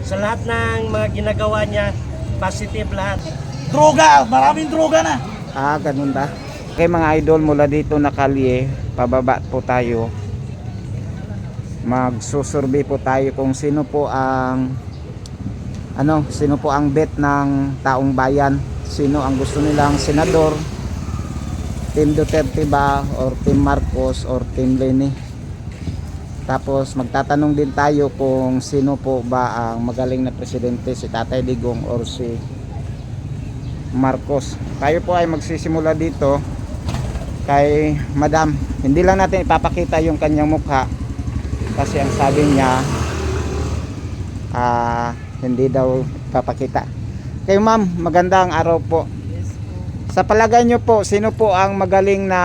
Sa lahat ng mga ginagawa niya, positive lahat. Droga, maraming droga na. Ganun ba? Okay mga idol, mula dito na kalye, pababa po tayo. Magsusurvey po tayo kung sino po ang bet ng taong bayan. Sino ang gusto nilang senador? Team Duterte ba or Team Marcos or Team Leni? Tapos magtatanong din tayo kung sino po ba ang magaling na presidente, si Tatay Digong or si Marcos. Tayo po ay magsisimula dito kay Madam. Hindi lang natin ipapakita yung kanyang mukha kasi ang sabi niya hindi daw ipapakita. Kay Ma'am, magandang araw po. Sa palagay nyo po, sino po ang magaling na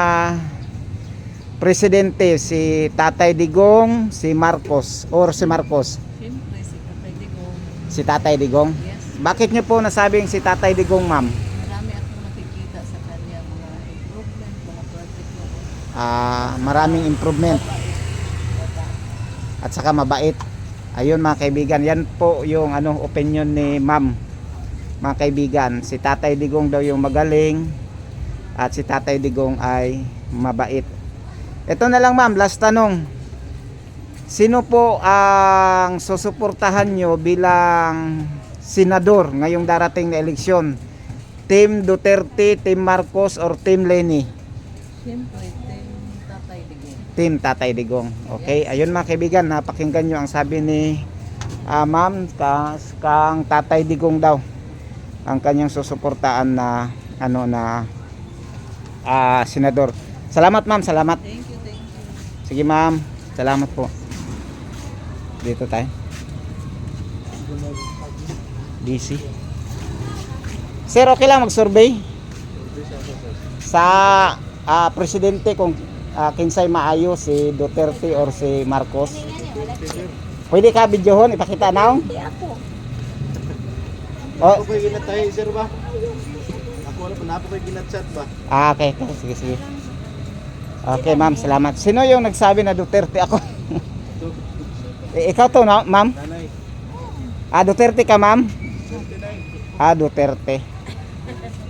presidente? Si Tatay Digong, si Marcos or si Marcos? Siyempre, si Tatay Digong. Si Tatay Digong? Yes. Bakit nyo po nasabing si Tatay Digong, Ma'am? Marami akong nakikita sa kanya, mga improvement, mga project na. Maraming improvement at saka mabait. Ayun mga kaibigan, yan po yung opinion ni Ma'am. Mga kaibigan, si Tatay Digong daw yung magaling at si Tatay Digong ay mabait. Ito na lang Ma'am, last tanong. Sino po ang susuportahan nyo bilang senador ngayong darating na eleksyon? Team Duterte, Team Marcos or Team Leni? Siyempre, Tatay Digong. Team Tatay Digong. Okay, ayun mga kaibigan, napakinggan nyo ang sabi ni Ma'am, kang Tatay Digong daw ang kanyang susuportaan na senador. Salamat Ma'am, salamat. Thank you, thank you. Sige Ma'am, salamat po. Dito tayo. DC. Sir, okay lang mag-survey? Sa presidente kung kinsay maayo, si Duterte or si Marcos? Pwede ka videohon, ipakita na Hindi ako. Oh, Ako ko'y ginatay, sir ba? Ako ano pa, napo ko'y ginatchat ba? okay, sige, sige. Okay, ma'am, salamat. Sino yung nagsabi na Duterte ako? Ikaw to, no, ma'am? Nanay. Duterte ka, ma'am? Duterte.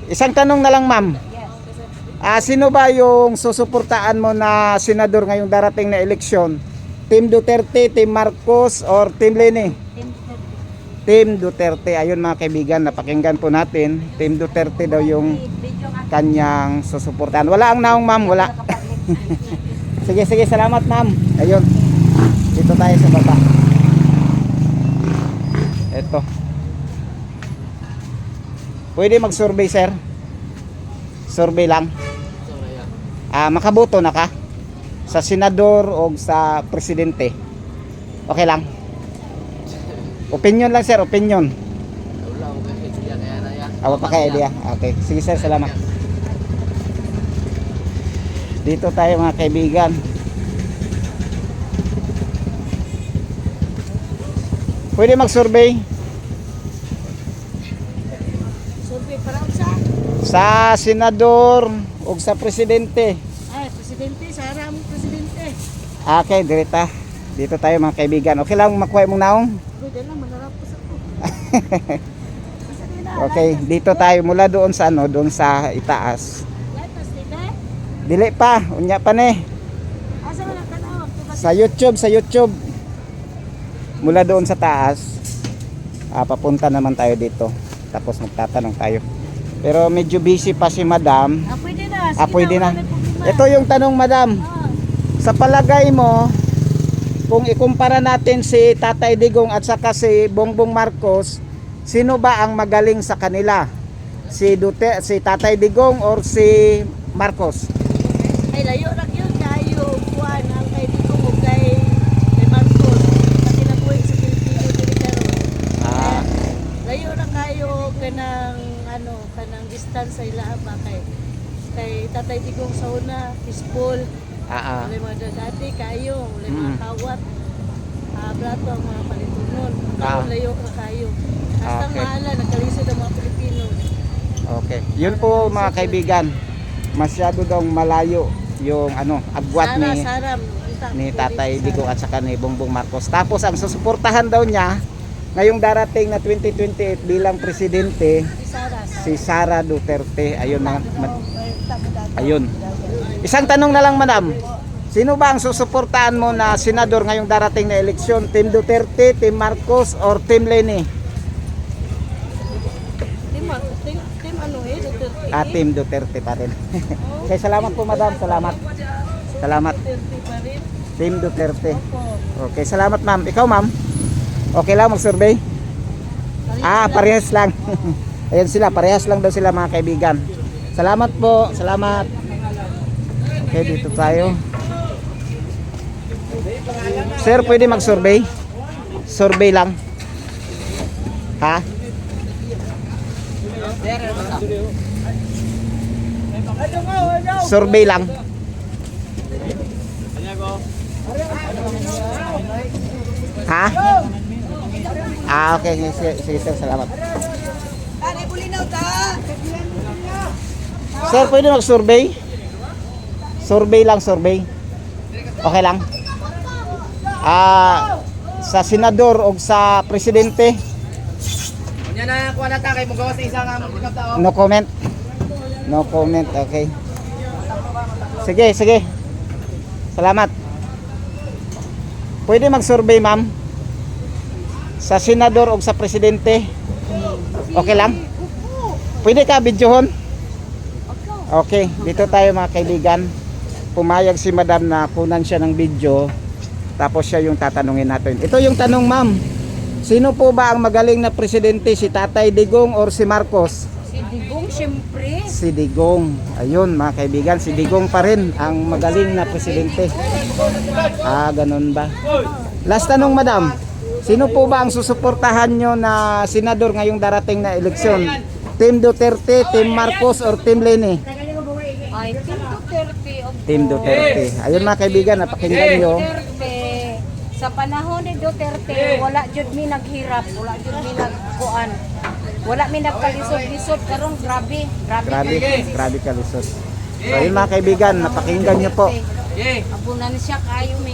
Isang tanong na lang, ma'am. Sino ba yung susuportaan mo na senador ngayong darating na eleksyon? Team Duterte, Team Marcos, or Team Leni? Team Duterte. Ayun mga kaibigan, napakinggan po natin. Team Duterte daw yung kanyang susuportahan. Wala ang naong, ma'am, wala. Sige, sige, salamat, ma'am. Ayun. Dito tayo sa baba. Ito. Pwede mag-survey, sir? Survey lang. Makaboto na ka? Sa senador o sa presidente? Okay lang? Opinion lang, sir, opinion. Wala ako kasi siya kaya na yan. Awa pa kay idea. Okay, sige sir, salamat. Dito tayo mga kaibigan. Pwede mag-survey? Survey para sa? Sa senador o sa presidente? Ay, presidente, sa haram presidente. Okay, direta. Dito tayo mga kaibigan. Okay lang makuha mong naong? Pwede lang, manarapos ako. Okay, dito tayo mula doon sa doon sa itaas. Latas, dito? Dili pa, unya pa ni. Asa mo lang tanaw? Sa YouTube. Mula doon sa taas. Papunta naman tayo dito. Tapos magtatanong tayo. Pero medyo busy pa si Madam. Pwede na. Sige Pwede na. wala problema. Ito yung tanong, Madam. Sa palagay mo, kung ikumpara natin si Tatay Digong at saka si Bongbong Marcos, sino ba ang magaling sa kanila? Si Tatay Digong or si Marcos? Ay, layo na yun. Kayo, buwan, ang kay Digong o kay Marcos. Na kinabuhi sa Pilipino, Pilipino. Layo na kayo kanang, kanang distance sa ilaha ba kay Tatay Digong sa una, peaceful. Wala mga dati kayo, wala mga kawat. Brato ang mga palitunon. Layo na kayo. Hasta Okay. mahala, nagkalisod ang mga Pilipino. Okay. Yun po mga kaibigan. Masyado daw malayo yung agwat Saram. ni Tatay Digong at saka ni Bongbong Marcos. Tapos ang susuportahan daw niya ngayong darating na 2028 bilang presidente, Sara. si Sara Duterte. Ayun na, ayun. Isang tanong na lang, madam. Sino ba ang susuportahan mo na senador ngayong darating na eleksyon? Team Duterte, Team Marcos, or Team Leni? Tim ano Duterte. Team Duterte pa rin. Okay, salamat po, madam. Salamat. Salamat. Duterte pa rin. Team Duterte. Opo. Okay, salamat, ma'am. Ikaw, ma'am? Okay lang mag-survey? Parehas lang. Ayan sila, parehas lang daw sila, mga kaibigan. Salamat po, salamat. Okay, dito tayo. Sir, pwede mag-survey? Survey lang. Ha? Survey lang. Ha? Okay. Sige, sir. Salamat. Sir, pwede mag-survey? Survey lang, survey. Okay lang? Sa senador o sa presidente? No comment? No comment, okay. Sige. Salamat. Pwede mag-survey, ma'am? Sa senador o sa presidente? Okay lang? Pwede ka videohon? Okay, dito tayo, mga kaibigan. Pumayag si madam na kunan siya ng video. Tapos siya yung tatanungin natin. Ito yung tanong, ma'am. Sino po ba ang magaling na presidente? Si Tatay Digong or si Marcos? Si Digong, syempre. Si Digong. Ayun, mga kaibigan, si Digong pa rin ang magaling na presidente. Ganun ba? Last tanong, madam. Sino po ba ang susuportahan nyo na senador ngayong darating na eleksyon? Team Duterte, Team Marcos, or Team Leni? Ay, Team Duterte. Team Duterte. Ayun, mga kaibigan, napakinggan nyo. Duterte. Sa panahon ni Duterte, wala jud mi naghirap, wala jud mi nagkuan. Wala mi nagkalisod-lisod karon grabe. Grabe kalisod. So, ayun, mga kaibigan, napakinggan nyo po. Abunan siya kayo mi.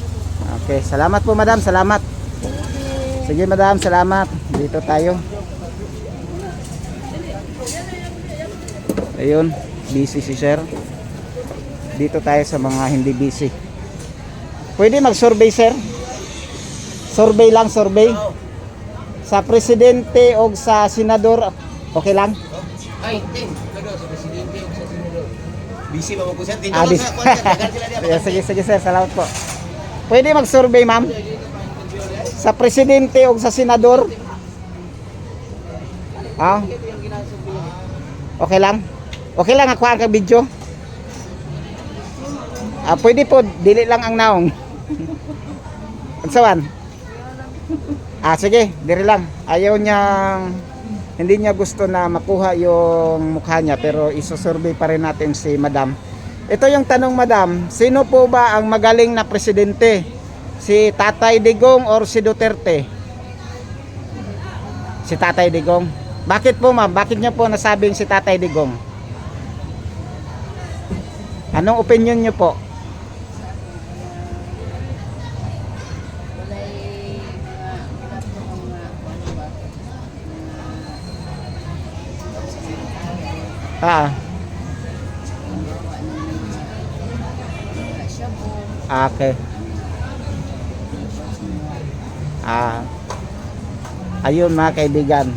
Okay, salamat po, madam. Salamat. Sige, madam, salamat. Dito tayo. Ayun, busy si sir. Dito tayo sa mga hindi busy. Pwede mag-survey, sir? Survey lang, survey. Sa presidente o sa senador, okay lang? Ay, sa presidente o sa senador. Busy ba mo po siya? Busy. Sige, sir. Salamat po. Pwede mag-survey, ma'am? Sa presidente o sa senador? Okay lang? Okay lang ako ang video? Pwede po, dili lang ang naong. Agsawan? Sige, diri lang. Ayaw niyang, hindi niya gusto na makuha yung mukha niya, pero isusurvey pa rin natin si madam. Ito yung tanong, madam. Sino po ba ang magaling na presidente? Si Tatay Digong or si Duterte? Si Tatay Digong. Bakit po, ma'am? Bakit niyo po nasabing si Tatay Digong? Anong opinion niyo po? Okay. Ayun, mga kaibigan,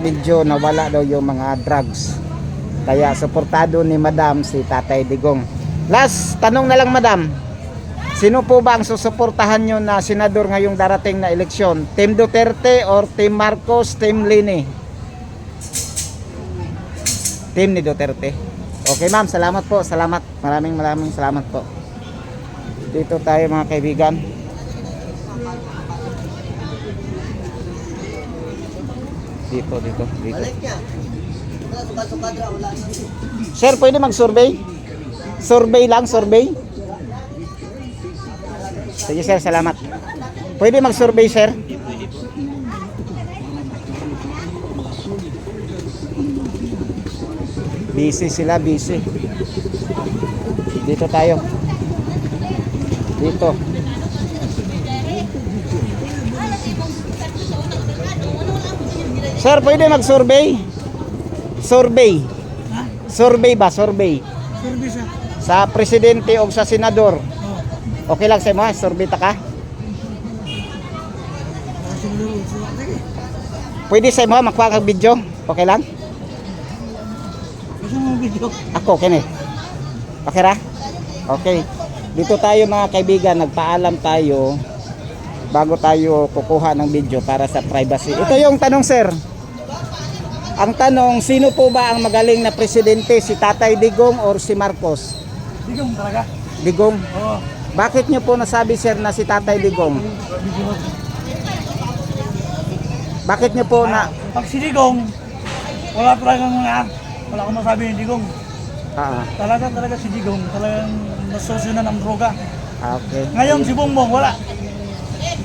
medyo nawala daw yung mga drugs. Kaya suportado ni madam si Tatay Digong. Last tanong na lang, madam. Sino po ba ang susuportahan nyo na senador ngayong darating na eleksyon? Team Duterte or Team Marcos, Team Leni? Team ni Duterte. Okay, ma'am, salamat po. Salamat. Maraming salamat po. Dito tayo, mga kaibigan. Dito. Sir, pwede mag-survey? Survey lang, survey? Sige, sir, salamat. Pwede mag-survey, sir? Busy sila, busy. Dito tayo. Dito. Sir, pwede mag-survey? Survey. Survey ba? Survey. Survey sa. Sa presidente o sa senador. Okay lang sa mo, survey ta ka? Pwede sa mo, makuha kang video? Okay lang? Gusto mo video? Ako, kini. Okay ra? Okay. Dito tayo mga kaibigan, nagpaalam tayo bago tayo kukuha ng video para sa privacy. Ito yung tanong, sir. Ang tanong, sino po ba ang magaling na presidente? Si Tatay Digong or si Marcos? Digong talaga. Digong? Oo. Bakit nyo po nasabi, sir, na si Tatay Digong? Bakit nyo po na... Pag si Digong, wala akong masabi ni Digong. Talaga si Digong, talagang nasosyonan ng droga. Okay. Ngayon si Bongbong, wala.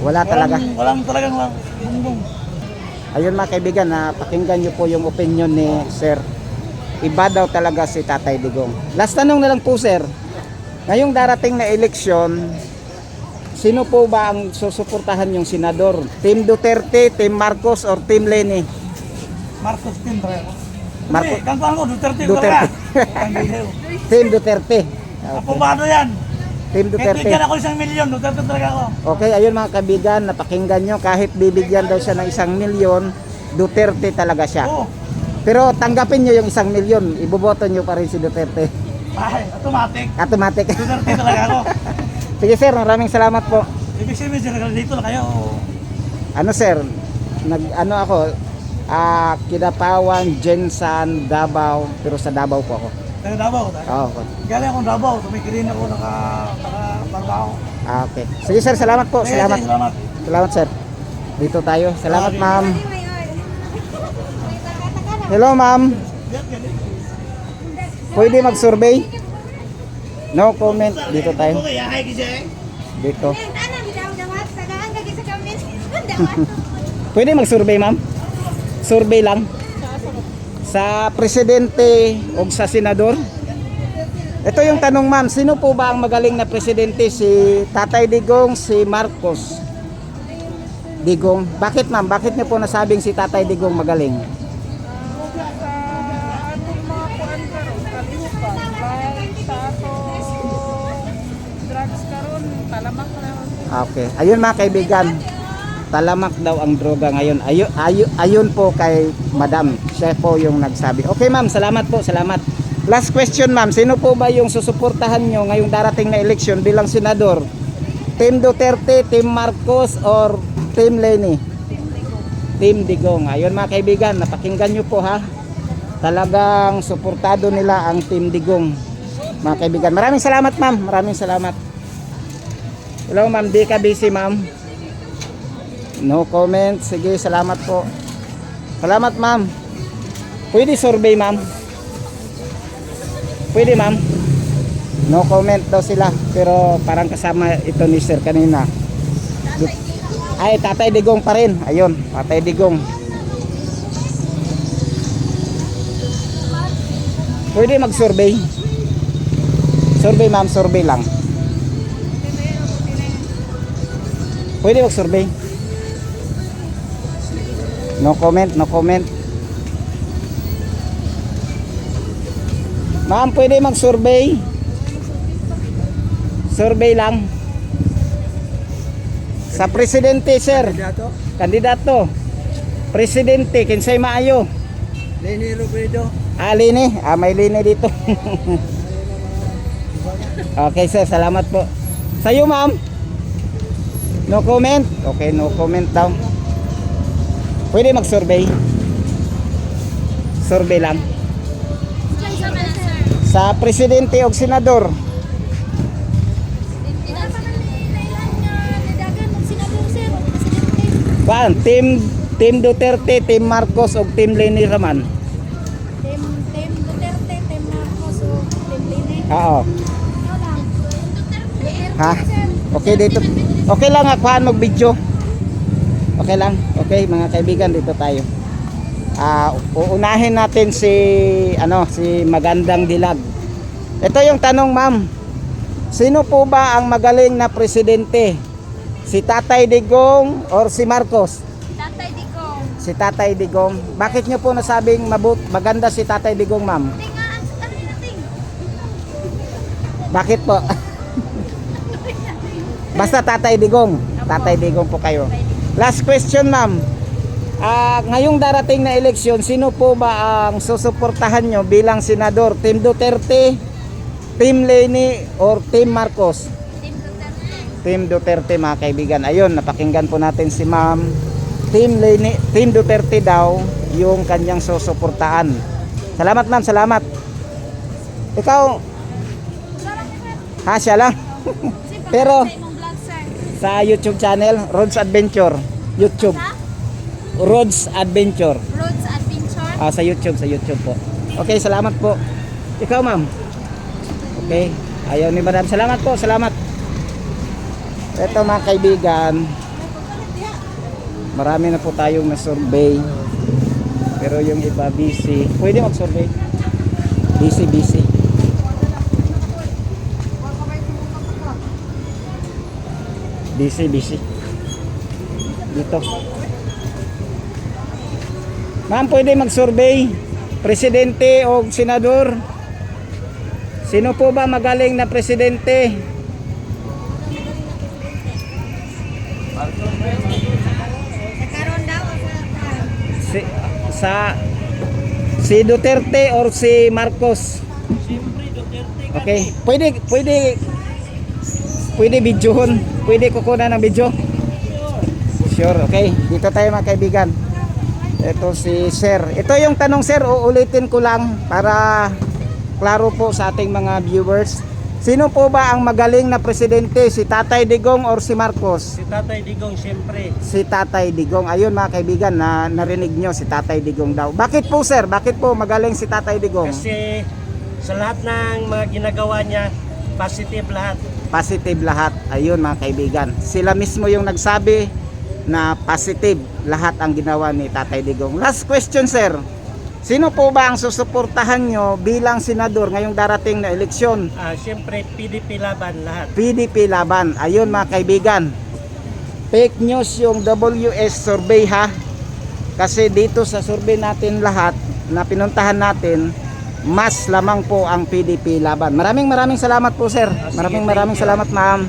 Wala talaga. Walang talagang Bongbong. Ayun mga kaibigan, pakinggan nyo po yung opinion ni sir. Iba daw talaga si Tatay Digong. Last tanong na lang po, sir. Ngayong darating na eleksyon, sino po ba ang susuportahan yung senador? Team Duterte, Team Marcos, or Team Leni? Marcos Team talaga. Marcos. Hindi, kantuan ko, Duterte ko Duterte. talaga. Ang gilew. Team Duterte. Apobado yan. Team Kahit Duterte. bigyan ako 1 milyon, Duterte talaga ako. Okay, ayun mga kaibigan, napakinggan nyo. Kahit bibigyan daw siya ng 1 milyon, Duterte talaga siya. Oo. Pero tanggapin nyo yung 1 milyon, iboboto nyo pa rin si Duterte. Ay, automatic. Automatic. Duterte talaga ako. Sige sir, maraming salamat po. Ibig sabihin, sir, dito na kayo. Ano sir, ano ako, Kidapawan, Jensan, Davao, pero sa Davao po ako. Taga Davao. Oo. Galing akong Davao, tumikirin ako naka-barbaho. Okay. Sige sir, salamat po. Salamat. Salamat. Salamat sir. Dito tayo. Salamat ma'am. Hello ma'am. Pwede mag-survey? No comment. Dito tayo. Dito. Pwede mag-survey ma'am? Survey lang? Sa presidente o sa senador? Ito yung tanong ma'am, sino po ba ang magaling na presidente? Si Tatay Digong, si Marcos? Digong. Bakit ma'am? Bakit niyo po nasabing si Tatay Digong magaling? Okay. Ayun mga kaibigan, talamak daw ang droga ngayon. Ayun po kay Madam. Siya po yung nagsabi. Okay ma'am, salamat po, salamat. Last question ma'am, sino po ba yung susuportahan nyo ngayong darating na eleksyon bilang senador? Team Duterte, Team Marcos, or Team Leni? Team Digong. Ayun mga kaibigan, napakinggan nyo po ha. Talagang suportado nila ang Team Digong. Mga kaibigan, maraming salamat ma'am. Maraming salamat. Hello ma'am, di ka busy ma'am? No comment. Sige, salamat po. Salamat ma'am. Pwede survey ma'am? Pwede ma'am? No comment daw sila. Pero parang kasama ito ni sir kanina. Ay, Tatay Digong pa rin. Ayun, Tatay Digong. Pwede mag-survey? Survey ma'am, survey lang. Pwede mag-survey? No comment, no comment. Ma'am, pwede mag-survey? Survey lang. Sa presidente, sir. Kandidato. Presidente, kinsay maayo? Leni Robredo. Lini? May Lini dito. Okay, sir. Salamat po. Sa'yo, ma'am? No comment? Okay, no comment daw. Pwede mag-survey? Survey lang. Sa presidente o senador? Kuan, Team Duterte, Team Marcos o Team Leni Raman? Team Duterte, Team Marcos o Team Lini. Oo. Ikaw lang. Ha? Okay dito. Okay lang ha, kuhaan mag-video. Okay lang. Okay mga kaibigan, dito tayo. Uunahin natin si Magandang Dilag. Ito yung tanong ma'am. Sino po ba ang magaling na presidente? Si Tatay Digong or si Marcos? Tatay Tatay Digong. Si Tatay Digong. Bakit nyo po nasabing maganda si Tatay Digong, ma'am? Hindi nga, ano yun natin? Bakit po? Basta Tatay Digong. Tatay Digong po kayo. Last question, ma'am. Ngayong darating na eleksyon, sino po ba ang susuportahan nyo bilang senador? Team Duterte, Team Leni, or Team Marcos? Team Duterte. Team Duterte, mga kaibigan. Ayun, napakinggan po natin si ma'am. Team Leni, Team Duterte daw yung kanyang susuportahan. Salamat, ma'am. Salamat. Ikaw, siya lang. Pero Sa imong vlog, sir. sa YouTube channel, Roads Adventure. YouTube. Sa Roads Adventure. Roads Adventure. Sa YouTube po. Okay, salamat po. Ikaw, ma'am. Okay. Ayaw ni madam. Salamat po, salamat. Ito, mga kaibigan, marami na po tayong na-survey. Pero yung iba busy. Pwede mag-survey? Busy. Busy. Dito. Ma'am, pwede mag-survey? Presidente o senador? Sino po ba magaling na presidente? Sa karon daw o Si Duterte or si Marcos? Okay. Pwede videohon. Pwede kukunan ng video. Sure, okay. Dito tayo, mga kaibigan. Ito si Sir. Ito yung tanong, Sir. Uulitin ko lang para klaro po sa ating mga viewers. Sino po ba ang magaling na presidente? Si Tatay Digong or si Marcos? Si Tatay Digong, siyempre. Si Tatay Digong. Ayun, mga kaibigan, na narinig nyo, si Tatay Digong daw. Bakit po, Sir? Bakit po magaling si Tatay Digong? Kasi sa lahat ng mga ginagawa niya, positive lahat. Positive lahat. Ayun, mga kaibigan. Sila mismo yung nagsabi na positive lahat ang ginawa ni Tatay Digong. Last question, Sir. Sino po ba ang susuportahan nyo bilang senador ngayong darating na eleksyon? Siyempre, PDP laban lahat. PDP laban. Ayun, mga kaibigan. Fake news yung WS survey, ha. Kasi dito sa survey natin lahat na pinuntahan natin, mas lamang po ang PDP laban. Maraming salamat po, sir. Maraming salamat, ma'am.